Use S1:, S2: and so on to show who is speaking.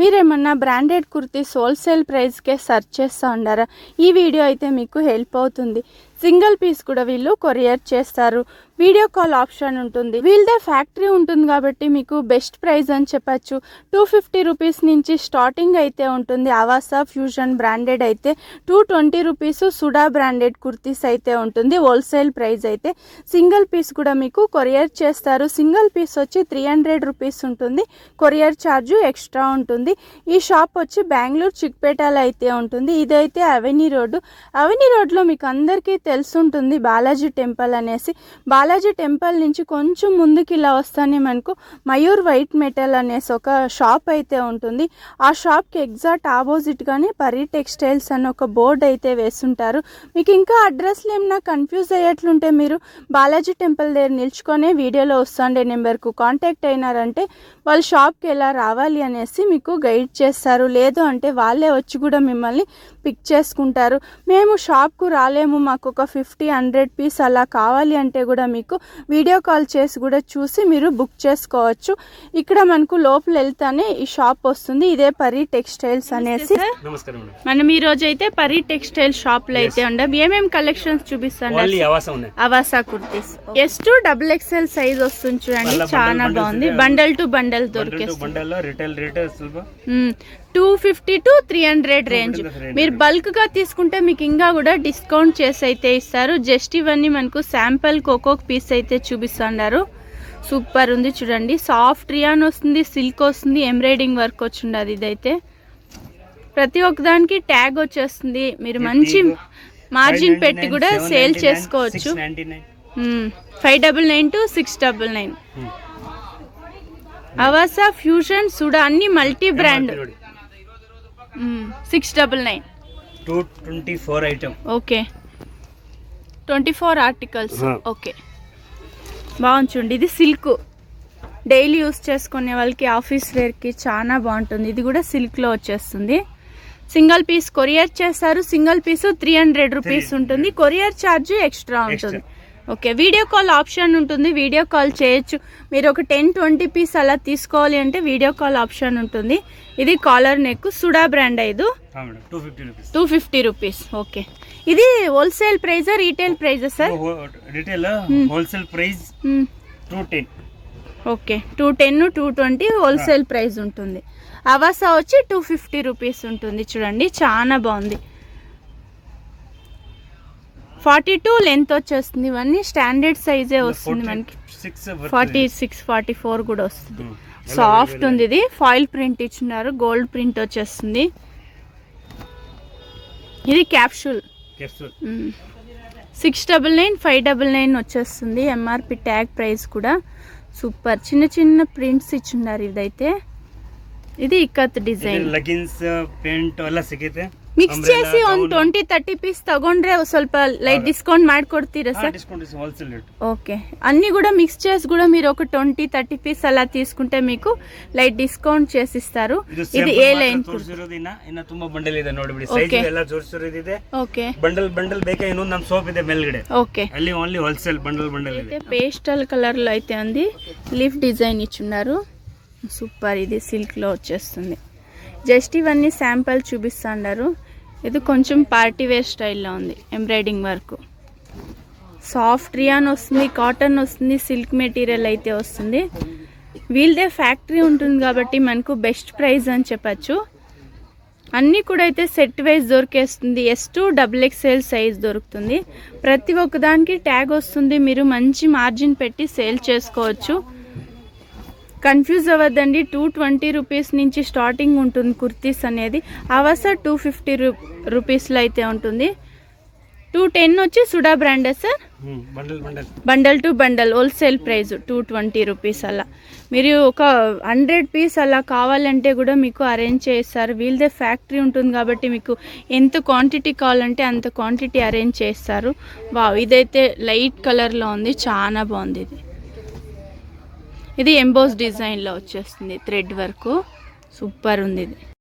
S1: మీరేమన్నా branded kurtis wholesale ప్రైస్కే search చేస్తూ ఉండారా? ఈ వీడియో అయితే మీకు హెల్ప్ అవుతుంది. సింగిల్ పీస్ కూడా వీళ్ళు కొరియర్ చేస్తారు. వీడియో కాల్ ఆప్షన్ ఉంటుంది. వీళ్ళదే ఫ్యాక్టరీ ఉంటుంది కాబట్టి మీకు బెస్ట్ ప్రైస్ అని చెప్పచ్చు. 250 రూపీస్ నుంచి స్టార్టింగ్ అయితే ఉంటుంది. అవాసా ఫ్యూజన్ బ్రాండెడ్ అయితే 220 రూపీస్. సుడా బ్రాండెడ్ కుర్తీస్ అయితే ఉంటుంది. హోల్సేల్ ప్రైస్ అయితే సింగిల్ పీస్ కూడా మీకు కొరియర్ చేస్తారు. సింగిల్ పీస్ వచ్చి 300 రూపీస్ ఉంటుంది. కొరియర్ ఛార్జ్ ఎక్స్ట్రా ఉంటుంది. ఈ షాప్ వచ్చి బెంగళూరు చిక్పేటలో అయితే ఉంటుంది. ఇదైతే అవెనీ రోడ్లో మీకు అందరికీ తెలుసుంటుంది బాలాజీ టెంపుల్ అనేసి. బాలాజీ టెంపుల్ నుంచి కొంచెం ముందుకి ఇలా వస్తానే మనకు మయూర్ వైట్ మెటల్ అనేసి ఒక షాప్ అయితే ఉంటుంది. ఆ షాప్కి ఎగ్జాక్ట్ ఆపోజిట్గానే పరి టెక్స్టైల్స్ అని ఒక బోర్డు అయితే వేస్తుంటారు. మీకు ఇంకా అడ్రస్లు ఏమన్నా కన్ఫ్యూజ్ అయ్యేట్లుంటే మీరు బాలాజీ టెంపుల్ దగ్గర నిల్చుకొని వీడియోలో వస్తుండే నెంబర్కు కాంటాక్ట్ అయినారంటే వాళ్ళ షాప్కి ఎలా రావాలి అనేసి మీకు గైడ్ చేస్తారు. లేదు అంటే వాళ్ళే వచ్చి కూడా మిమ్మల్ని పిక్ చేసుకుంటారు. మేము షాప్కు రాలేము, మాకు ఒక 50-100 పీస్ అలా కావాలి అంటే కూడా మీకు వీడియో కాల్ చేసి కూడా చూసి మీరు బుక్ చేసుకోవచ్చు. ఇక్కడ మనకు లోపల వెళ్తానే ఈ షాప్ వస్తుంది. ఇదే పరి టెక్స్టైల్స్ అనేసి. మనం ఈ రోజు అయితే పరి టెక్స్టైల్ షాప్ లో అయితే ఉండం. ఏమేమి కలెక్షన్స్ చూపిస్తాను? Avasa kurtis S2 XXL size వస్తుంది చూడండి, చాలా బాగుంది. బండల్ టు బండల్ దొరికేస్తుంది. 250 to 300 రేంజ్. మీరు బల్క్ గా తీసుకుంటే మీకు ఇంకా కూడా డిస్కౌంట్ చేసి అయితే ఇస్తారు. జస్ట్ ఇవన్నీ మనకు శాంపుల్ ఒక్కొక్క పీస్ అయితే చూపిస్తున్నారు. సూపర్ ఉంది చూడండి. సాఫ్ట్ రియాన్ వస్తుంది, సిల్క్ వస్తుంది, ఎంబ్రాయిడింగ్ వర్క్ వచ్చింది. ఇదైతే ప్రతి ఒక్కదానికి ట్యాగ్ వచ్చేస్తుంది. మీరు మంచి మార్జిన్ పెట్టి కూడా సేల్ చేసుకోవచ్చు. 599 to 699. అవాసా ఫ్యూజన్ సుడా అన్ని multi brand. 699.
S2: 224 item.
S1: Okay, 24 articles. Okay, బాగుంది చూడండి. ఇది సిల్క్, డైలీ యూస్ చేసుకునే వాళ్ళకి ఆఫీస్ వేర్కి చాలా బాగుంటుంది. ఇది కూడా సిల్క్లో వచ్చేస్తుంది. సింగిల్ పీస్ కొరియర్ చేస్తారు. సింగిల్ పీస్ 300 రూపీస్ ఉంటుంది. కొరియర్ ఛార్జ్ ఎక్స్ట్రా ఉంటుంది. ఓకే, వీడియో కాల్ ఆప్షన్ ఉంటుంది. వీడియో కాల్ చేయొచ్చు. మీరు ఒక 10-20 పీస్ అలా తీసుకోవాలి అంటే వీడియో కాల్ ఆప్షన్ ఉంటుంది. ఇది కాలర్ నెక్, సుడా బ్రాండ్. ఇది 250 రూపీస్. ఓకే, ఇది wholesale price retail price sir?
S2: Retail wholesale price 210.
S1: Okay, 210 220 wholesale price ఉంటుంది. అవాసా వచ్చి 250 రూపీస్ ఉంటుంది. చూడండి చాలా బాగుంది. 42 లెంత్ వచ్చేస్తుంది. ఇవన్నీ స్టాండర్డ్ సైజే వస్తుంది మనకి. 46-44 కూడా వస్తుంది. సాఫ్ట్ ఉంది. ఇది ఫాయిల్ ప్రింట్ ఇచ్చినారు, గోల్డ్ ప్రింట్ వచ్చేస్తుంది. ఇది క్యాప్సూల్ 699 599 వచ్చేస్తుంది. ఎంఆర్పి ట్యాగ్ ప్రైస్ కూడా సూపర్. చిన్న చిన్న ప్రింట్స్ ఇచ్చిన్నారు. ఇదైతే ఇది ఇక్కత్ డిజైన్. ಮಿಕ್ಸ್ చేసి ಒಂದು 20-30 ಪೀಸ್ ತಗೊಂಡ್ರೆ ಸ್ವಲ್ಪ ಲೈಟ್ ಡಿಸ್ಕೌಂಟ್ ಮಾಡ್ಕೊಡ್ತೀರಾ ಸರ್? ఓకే, అన్ని కూడా మిక్స్ చేసి కూడా మీరు ఒక 20-30 పీస్ అలా తీసుకుంటే మీకు లైట్ డిస్కౌంట్ చేసి ఇస్తారు. ఇది ఏ లైన్?
S2: ತುಂಬಾ ಬಂಡಲ್ ಇದೆ ನೋಡಿ, ಸೈಜ್ ಎಲ್ಲ ಜೋಡಿಸಿರೋದಿದೆ.
S1: ಓಕೆ,
S2: ಬಂಡಲ್ ಬೇಕಾ? ಇನ್ನೊಂದು ನಮ್ಮ ಸೋಪ್ ಇದೆ ಮೇಲ್ಗಡೆ.
S1: ఓకే,
S2: ಅಲ್ಲಿ ఓన్లీ హోల్సేల్ ಬಂಡಲ್ ಇದೆ.
S1: పేస్టల్ కలర్ లో అయితే ఉంది. లీఫ్ డిజైన్ ఇచ్చున్నారు. సూపర్. ఇది సిల్క్ లో వచ్చేస్తుంది. జస్ట్ ఇవన్నీ శాంపుల్ చూపిస్తున్నారు. ఇది కొంచెం పార్టీ వేర్ స్టైల్లో ఉంది. ఎంబ్రాయిడింగ్ వర్క్, సాఫ్ట్ రియాన్ వస్తుంది, కాటన్ వస్తుంది, సిల్క్ మెటీరియల్ అయితే వస్తుంది. వీళ్ళదే ఫ్యాక్టరీ ఉంటుంది కాబట్టి మనకు బెస్ట్ ప్రైస్ అని చెప్పచ్చు. అన్నీ కూడా అయితే సెట్ వైజ్ దొరికేస్తుంది. S2 XXL సైజ్ దొరుకుతుంది. ప్రతి ఒక్కదానికి ట్యాగ్ వస్తుంది. మీరు మంచి మార్జిన్ పెట్టి సేల్ చేసుకోవచ్చు. కన్ఫ్యూజ్ అవ్వద్దండి. 220 రూపీస్ నుంచి స్టార్టింగ్ ఉంటుంది కుర్తీస్ అనేది. అవాసా 250 రూపీస్లో అయితే ఉంటుంది. 210 వచ్చి SUDA brand sir? Bundle to bundle wholesale price 220 rupees అలా. మీరు ఒక 100 పీస్ అలా కావాలంటే కూడా మీకు అరేంజ్ చేస్తారు. వీళ్ళదే ఫ్యాక్టరీ ఉంటుంది కాబట్టి మీకు ఎంత క్వాంటిటీ కావాలంటే అంత క్వాంటిటీ అరేంజ్ చేస్తారు. వావ్, ఇదైతే లైట్ కలర్లో ఉంది, చాలా బాగుంది. ఇది ఎంబోస్ డిజైన్లో వచ్చేస్తుంది, థ్రెడ్ వర్క్. సూపర్ ఉంది ఇది.